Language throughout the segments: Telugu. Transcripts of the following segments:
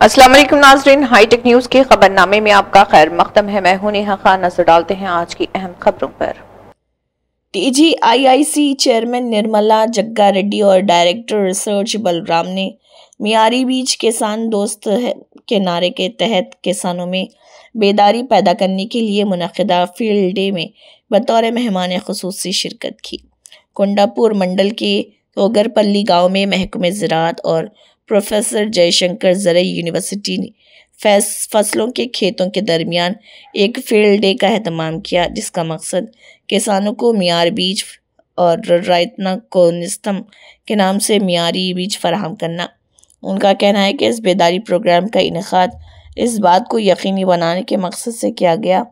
अस्सलाम वालेकुम नाज़रीन, हाईटेक न्यूज़ के खबरनामे में आपका खैर मकदम है। मैं हूं नेहा खान। नजर डालते हैं आज की अहम खबरों पर। TGIIC चेयरमैन निर्मला जग्गा रेड्डी और डायरेक्टर रिसर्च बलराम ने मियारी बीच किसान दोस्त के नारे के तहत किसानों में बेदारी पैदा करने के लिए मुनक़िदा फील्ड डे में बतौर मेहमान ख़ुसूसी शिरकत की। कुंडापुर मंडल के ओगरपल्ली गांव में महकमे ज़राअत और प्रोफेसर जयशंकर ज़रई यूनिवर्सिटी ने फसलों के खेतों के दरमियान एक फील्ड डे का एहतमाम किया, जिसका मकसद किसानों को मियार बीज और रैतना कोनिस्तम के नाम से मियारी बीज फराहम करना। उनका कहना है कि इस बेदारी प्रोग्राम का इनेकाद इस बात को यकीनी बनाने के मकसद से किया गया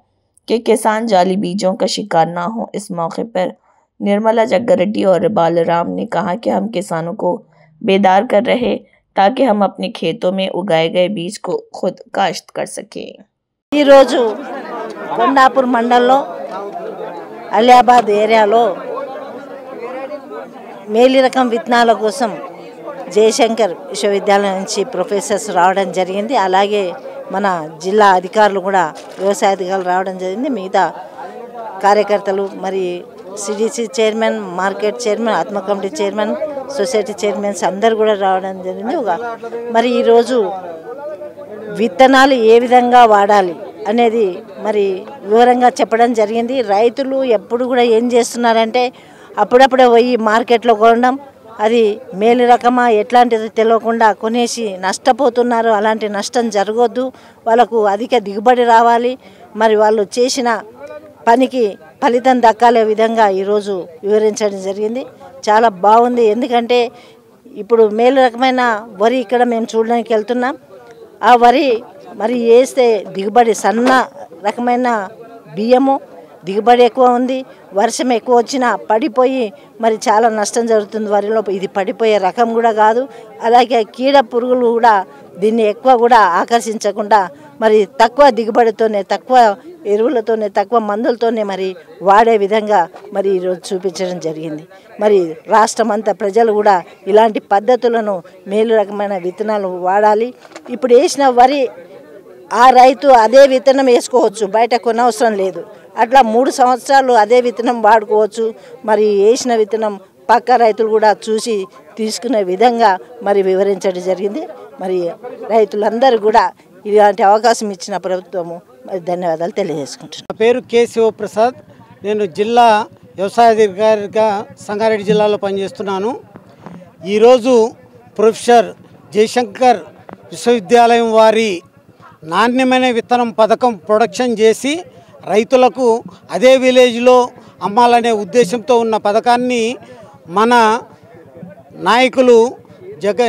कि किसान जाली बीजों का शिकार ना हो। इस मौके पर निर्मला जग्गा रेड्डी और बलराम ने कहा कि हम किसानों को बेदार कर रहे ताकि हम अपने खेतों में उगाए गए बीज को खुद काश्त कर सकें। ఈ రోజు కొండాపూర్ మండలంలో అలియాబాద్ ఏరియాలో మేలి రకం విత్తనాల కోసం జయశంకర్ విశ్వవిద్యాలయం నుంచి ప్రొఫెసర్స్ రావడం జరిగింది. అలాగే మన జిల్లా అధికారులు కూడా వ్యవసాయ అధికారులు రావడం జరిగింది. మిగతా కార్యకర్తలు మరి సిడిసి చైర్మన్, మార్కెట్ చైర్మన్, ఆత్మ కమిటీ చైర్మన్, సొసైటీ చైర్మన్స్ అందరు కూడా రావడం జరిగింది. మరి ఈరోజు విత్తనాలు ఏ విధంగా వాడాలి అనేది మరి వివరంగా చెప్పడం జరిగింది. రైతులు ఎప్పుడు కూడా ఏం చేస్తున్నారంటే అప్పుడప్పుడే పోయి మార్కెట్లో కొనడం, అది మేలు రకమా ఎట్లాంటిది తెలియకుండా కొనేసి నష్టపోతున్నారు. అలాంటి నష్టం జరగొద్దు, వాళ్ళకు అధిక దిగుబడి రావాలి, మరి వాళ్ళు చేసిన పనికి ఫలితం దక్కాలే విధంగా ఈరోజు వివరించడం జరిగింది. చాలా బాగుంది. ఎందుకంటే ఇప్పుడు మేలు రకమైన వరి ఇక్కడ మేము చూడడానికి వెళ్తున్నాం. ఆ వరి మరి వేస్తే దిగుబడి సన్న రకమైన బియ్యము దిగుబడి ఎక్కువ ఉంది. వర్షం ఎక్కువ వచ్చినా పడిపోయి మరి చాలా నష్టం జరుగుతుంది వరిలో. ఇది పడిపోయే రకం కూడా కాదు. అలాగే కీడ పురుగులు కూడా దీన్ని ఎక్కువ కూడా ఆకర్షించకుండా మరి తక్కువ దిగుబడితోనే, తక్కువ ఎరువులతోనే, తక్కువ మందులతోనే మరి వాడే విధంగా మరి ఈరోజు చూపించడం జరిగింది. మరి రాష్ట్రం అంతా ప్రజలు కూడా ఇలాంటి పద్ధతులను, మేలు రకమైన విత్తనాలు వాడాలి. ఇప్పుడు వేసిన వరి ఆ రైతు అదే విత్తనం వేసుకోవచ్చు, బయట కొనవసరం లేదు. అట్లా 3 సంవత్సరాలు అదే విత్తనం వాడుకోవచ్చు. మరి వేసిన విత్తనం పక్క రైతులు కూడా చూసి తీసుకునే విధంగా మరి వివరించడం జరిగింది. మరి రైతులందరూ కూడా ఇలాంటి అవకాశం ఇచ్చిన ప్రభుత్వము మరి ధన్యవాదాలు తెలియజేసుకుంటున్నాను. నా పేరు కె శివప్రసాద్. నేను జిల్లా వ్యవసాయ అధికారిగా సంగారెడ్డి జిల్లాలో పనిచేస్తున్నాను. ఈరోజు ప్రొఫెసర్ జయశంకర్ విశ్వవిద్యాలయం వారి నాణ్యమైన విత్తనం పథకం ప్రొడక్షన్ చేసి రైతులకు అదే విలేజ్లో అమ్మాలనే ఉద్దేశంతో ఉన్న పథకాన్ని మన నాయకులు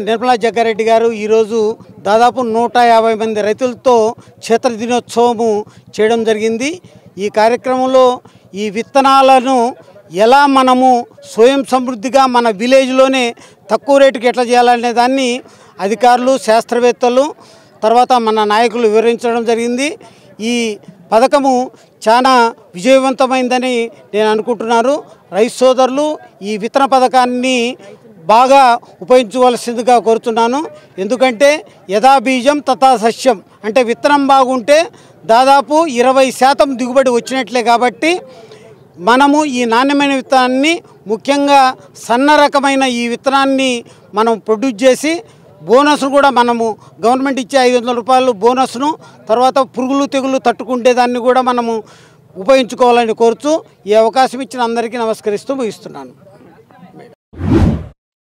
నిర్మలా జగ్గారెడ్డి గారు ఈరోజు దాదాపు 150 మంది రైతులతో క్షేత్ర దినోత్సవము చేయడం జరిగింది. ఈ కార్యక్రమంలో ఈ విత్తనాలను ఎలా మనము స్వయం సమృద్ధిగా మన విలేజ్లోనే తక్కువ రేటుకి ఎట్లా చేయాలనే దాన్ని అధికారులు, శాస్త్రవేత్తలు, తర్వాత మన నాయకులు వివరించడం జరిగింది. ఈ పథకము చాలా విజయవంతమైందని నేను అనుకుంటున్నాను. రైతు సోదరులు ఈ విత్తన పథకాన్ని బాగా ఉపయోగించవలసిందిగా కోరుతున్నాను. ఎందుకంటే యథా బీజం తథా సస్యం అంటే విత్తనం బాగుంటే దాదాపు 20% దిగుబడి వచ్చినట్లే. కాబట్టి మనము ఈ నాణ్యమైన విత్తనాన్ని, ముఖ్యంగా సన్న రకమైన ఈ విత్తనాన్ని మనం ప్రొడ్యూస్ చేసి బోనస్ను కూడా మనము గవర్నమెంట్ ఇచ్చే 500 రూపాయలు బోనస్ను, తర్వాత పురుగులు తెగులు తట్టుకుంటే దాన్ని కూడా మనము ఉపయోగించుకోవాలని కోరుతూ ఈ అవకాశం ఇచ్చిన అందరికీ నమస్కరిస్తూ ముగిస్తున్నాను.